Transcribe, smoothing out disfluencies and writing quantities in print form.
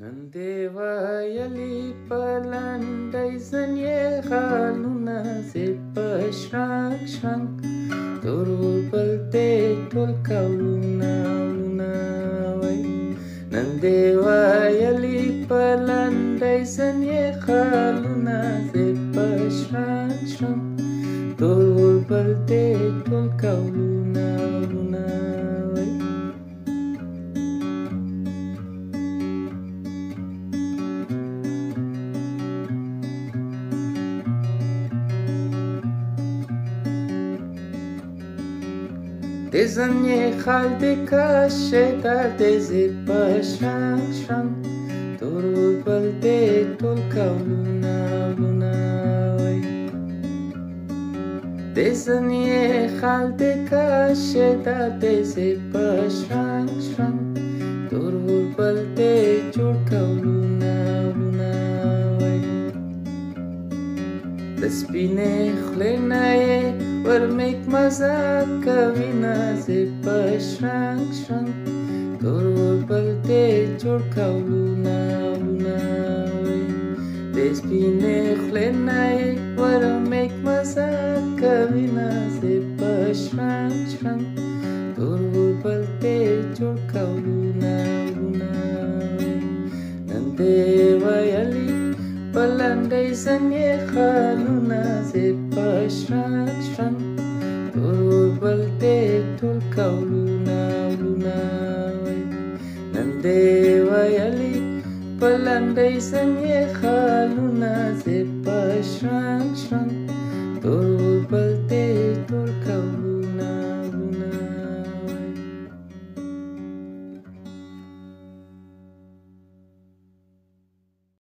नन देवयली पलंडै zanye haluna zipa shrunk shrunk Torul palte tol kauluna luna wai Nan devayali palandai zanye haluna zipa shrunk shrunk Torul palte tol kauluna luna wai Dezanye halde kaşeda deze paşan şan Torul palte tol kauluna luna vay Dezanye halde kaşeda deze paşan şan Torul palte tol kauluna luna vay Despine khlenaye ورمیک مزه کوي نازې په شرنګ شرنګ تور بلته جوړ کولونه ونه وي د سپینې خولې نه یې ورمیک مزه کوي نازې په شرنګ شرنګ تور بلته جوړ کولونه ونه وي نن دې ویلي په لنډۍ زنګې خالونه زې په شرنګ شرنګ تور بلته ټول کولونه لونه وي نن دې ویلي په لنډۍ زنګې خالونه زې په شرنګ شرنګ